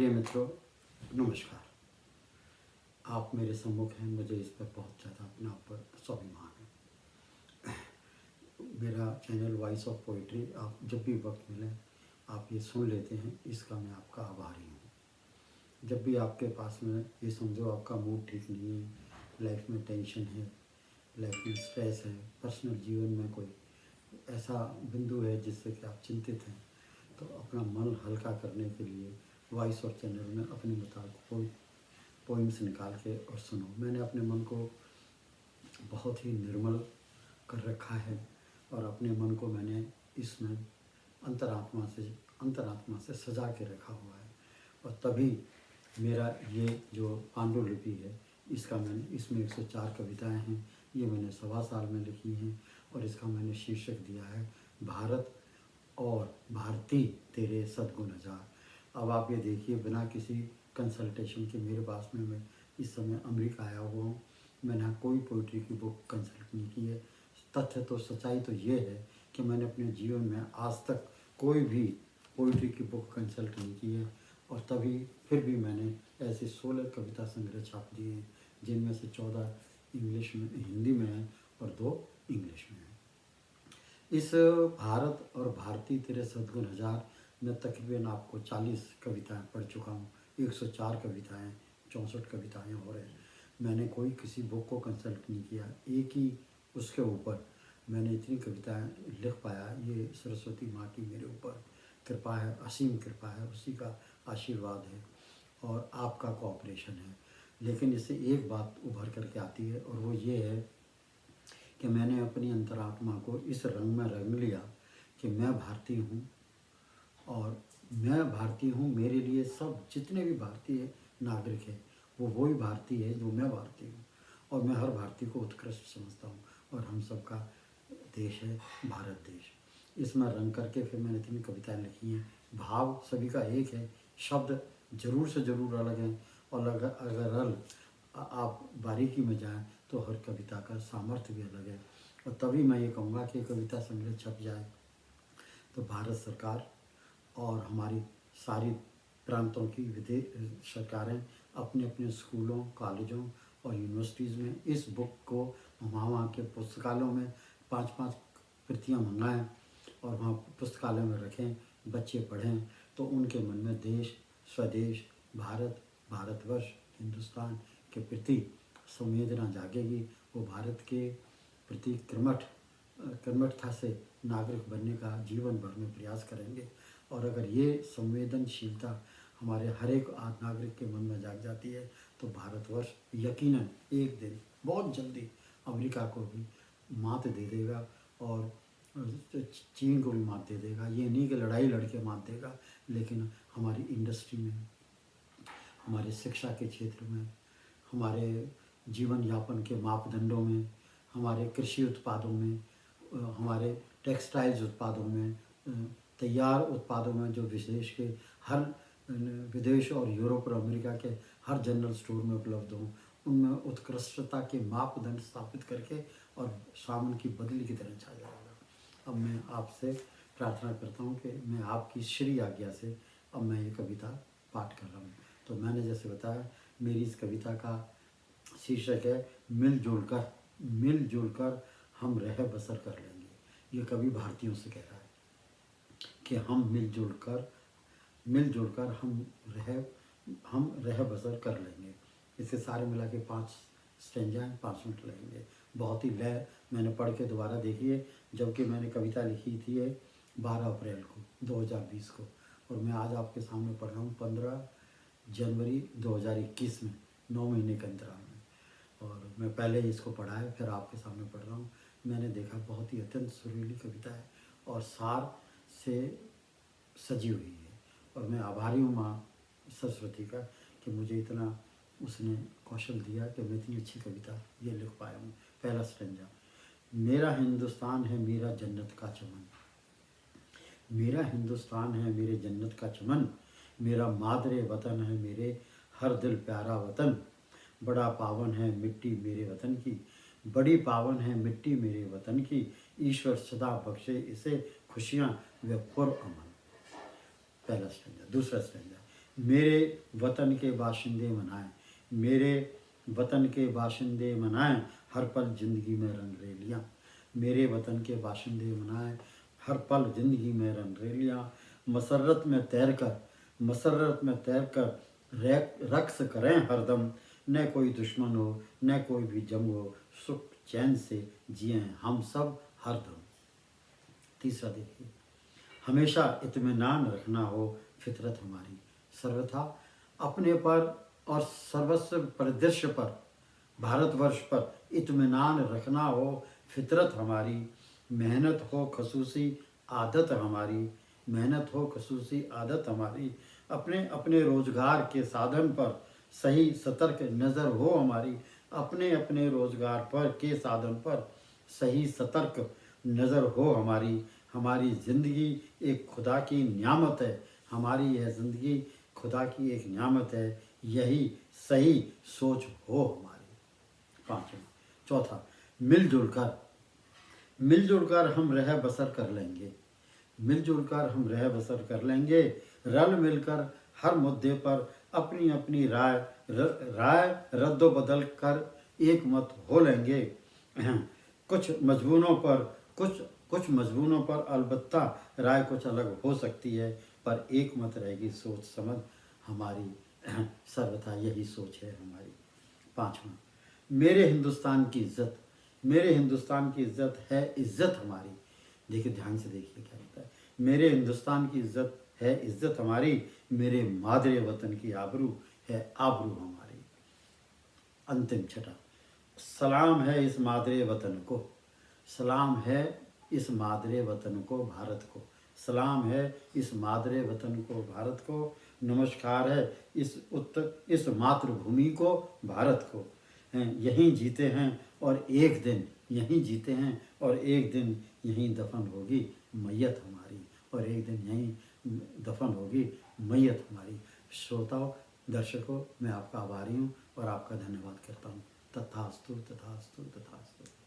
प्रिय मित्रों, नमस्कार। आप मेरे सम्मुख हैं, मुझे इस पर बहुत ज़्यादा अपने आप पर स्वाभिमान है। मेरा चैनल वॉइस ऑफ पोइट्री आप जब भी वक्त मिले आप ये सुन लेते हैं, इसका मैं आपका आभारी हूँ। जब भी आपके पास में ये समझो आपका मूड ठीक नहीं है, लाइफ में टेंशन है, लाइफ में स्ट्रेस है, पर्सनल जीवन में कोई ऐसा बिंदु है जिससे कि आप चिंतित हैं, तो अपना मन हल्का करने के लिए वॉइस ऑफ चैनल में अपने मुताबिक कोई पोइम्स निकाल के और सुनो। मैंने अपने मन को बहुत ही निर्मल कर रखा है और अपने मन को मैंने इसमें अंतरात्मा से सजा के रखा हुआ है। और तभी मेरा ये जो पांडुलिपि है, इसका मैंने इसमें 104 कविताएं हैं, ये मैंने 1.25 साल में लिखी हैं और इसका मैंने शीर्षक दिया है भारत और भारती तेरे सद्गुण हजार। अब आप ये देखिए, बिना किसी कंसल्टेशन के मेरे पास में मैं इस समय अमेरिका आया हुआ हूँ। मैंने कोई पोइट्री की बुक कंसल्ट नहीं की है। तथ्य तो सच्चाई तो ये है कि मैंने अपने जीवन में आज तक कोई भी पोइट्री की बुक कंसल्ट नहीं की है। और तभी फिर भी मैंने ऐसे 16 कविता संग्रह छाप दिए हैं, जिनमें से 14 इंग्लिश में हिंदी में है और 2 इंग्लिश में है। इस भारत और भारती तेरे सद्गुण हजार में तकरीबन आपको 40 कविताएं पढ़ चुका हूँ। 104 कविताएं, 64 कविताएं हो रहे हैं। मैंने कोई किसी बुक को कंसल्ट नहीं किया, एक ही उसके ऊपर मैंने इतनी कविताएं लिख पाया। ये सरस्वती माँ की मेरे ऊपर कृपा है, असीम कृपा है, उसी का आशीर्वाद है और आपका कोऑपरेशन है। लेकिन इससे एक बात उभर करके आती है और वो ये है कि मैंने अपनी अंतरात्मा को इस रंग में रंग लिया कि मैं भारतीय हूँ और मैं भारतीय हूँ। मेरे लिए सब जितने भी भारतीय नागरिक हैं वो वही भारतीय है जो मैं भारतीय हूँ, और मैं हर भारतीय को उत्कृष्ट समझता हूँ। और हम सबका देश है भारत देश। इसमें रंग करके फिर मैंने इतनी कविताएं लिखी हैं। भाव सभी का एक है, शब्द ज़रूर से ज़रूर अलग हैं, और अगर आप बारीकी में जाएं तो हर कविता का सामर्थ्य भी अलग है। और तभी मैं ये कहूँगा कि कविता संग्रह छप जाए तो भारत सरकार और हमारी सारी प्रांतों की विदेश सरकारें अपने अपने स्कूलों, कॉलेजों और यूनिवर्सिटीज़ में इस बुक को वहाँ के पुस्तकालयों में 5-5 प्रतियाँ मंगाएं और वहाँ पुस्तकालय में रखें, बच्चे पढ़ें, तो उनके मन में देश, स्वदेश, भारत, भारतवर्ष, हिंदुस्तान के प्रति संवेदना जागेगी। वो भारत के प्रति कर्मठता से नागरिक बनने का जीवन भर में प्रयास करेंगे। और अगर ये संवेदनशीलता हमारे हर एक नागरिक के मन में जाग जाती है तो भारतवर्ष यकीनन एक दिन बहुत जल्दी अमेरिका को भी मात दे देगा और चीन को भी मात दे देगा। ये नहीं कि लड़ाई लड़के मात देगा, लेकिन हमारी इंडस्ट्री में, हमारे शिक्षा के क्षेत्र में, हमारे जीवन यापन के मापदंडों में, हमारे कृषि उत्पादों में, हमारे टेक्सटाइल्स उत्पादों में, तैयार उत्पादों में जो विदेश और यूरोप और अमेरिका के हर जनरल स्टोर में उपलब्ध हों, उनमें उत्कृष्टता के मापदंड स्थापित करके और सावन की बदली की तरह छा जाएगा। अब मैं आपसे प्रार्थना करता हूँ कि मैं आपकी श्री आज्ञा से अब मैं ये कविता पाठ कर रहा हूँ। तो मैंने जैसे बताया, मेरी इस कविता का शीर्षक है मिलजुल कर हम रह बसर कर लेंगे। ये कवि भारतीयों से कह रहा है कि हम मिलजुल कर हम रह बसर कर लेंगे। इसके सारे मिला के 5 स्टेंजा 5 मिनट लगेंगे। बहुत ही लय मैंने पढ़ के दोबारा देखी है, जबकि मैंने कविता लिखी थी 12 अप्रैल को 2020 को, और मैं आज आपके सामने पढ़ रहा हूँ 15 जनवरी 2021 में, 9 महीने के अंतराल में। और मैं पहले इसको पढ़ा है, फिर आपके सामने पढ़ रहा हूँ। मैंने देखा बहुत ही अत्यंत सुरीली कविता है और सार से सजी हुई है। और मैं आभारी हूँ माँ सरस्वती का कि मुझे इतना उसने कौशल दिया कि मैं इतनी अच्छी कविता ये लिख पाया हूँ। पहला स्टेंजा। मेरा हिंदुस्तान है मेरा जन्नत का चमन, मेरा हिंदुस्तान है मेरे जन्नत का चमन, मेरा मादरे वतन है मेरे हर दिल प्यारा वतन, बड़ा पावन है मिट्टी मेरे वतन की, बड़ी पावन है मिट्टी मेरे वतन की, ईश्वर सदा बख्शे इसे खुशियाँ व पुर अमन। पहला स्टेंजा। दूसरा स्टेंजा। मेरे वतन के बाशिंदे मनाएं, मेरे वतन के बाशिंदे मनाएं हर पल ज़िंदगी में रंगरेलियाँ। मेरे वतन के बाशिंदे मनाएं हर पल ज़िंदगी में रंगरेलियाँ। मसरत में तैर कर, मसरत में तैर कर रक्स करें हरदम। न कोई दुश्मन हो, न कोई भी जंग हो, सुख चैन से जिएं हम सब हरदम। तीसरा देखिए, हमेशा इत्मीनान रखना हो फितरत हमारी। सर्वथा अपने पर और सर्वस्व परिदृश्य पर, भारतवर्ष पर इत्मीनान रखना हो फितरत हमारी। मेहनत हो खसूसी आदत हमारी, मेहनत हो खसूसी आदत हमारी। अपने अपने रोजगार के साधन पर सही सतर्क नज़र हो हमारी। अपने अपने रोजगार पर के साधन पर सही सतर्क नज़र हो हमारी। हमारी ज़िंदगी एक खुदा की नियामत है, हमारी यह ज़िंदगी खुदा की एक नियामत है, यही सही सोच हो हमारी। पाँचवा, चौथा, मिलजुल कर हम रह बसर कर लेंगे। मिलजुल कर हम रह बसर कर लेंगे। रल मिलकर हर मुद्दे पर अपनी अपनी राय रद्द बदल कर एक मत हो लेंगे। कुछ मजबूनों पर अलबत्ता राय कुछ अलग हो सकती है, पर एक मत रहेगी सोच समझ हमारी। सर्वथा यही सोच है हमारी। पाँचवा, मेरे हिंदुस्तान की इज्जत, मेरे हिंदुस्तान की इज्जत है इज्जत हमारी। देखिए ध्यान से देखिए क्या होता है। मेरे हिंदुस्तान की इज्जत है इज्जत हमारी, मेरे मादरे वतन की आबरू है आबरू हमारी। अंतिम छठा, सलाम है इस मादरे वतन को, सलाम है इस मादरे वतन को भारत को। सलाम है इस मादरे वतन को भारत को। नमस्कार है इस मातृभूमि को भारत को। यहीं जीते हैं और एक दिन यहीं जीते हैं और एक दिन यहीं दफन होगी मैयत हमारी, और एक दिन यहीं दफन होगी मैयत हमारी। श्रोताओं, दर्शकों, मैं आपका आभारी हूँ और आपका धन्यवाद करता हूँ। तथास्तु तथास्तु तथास्तु।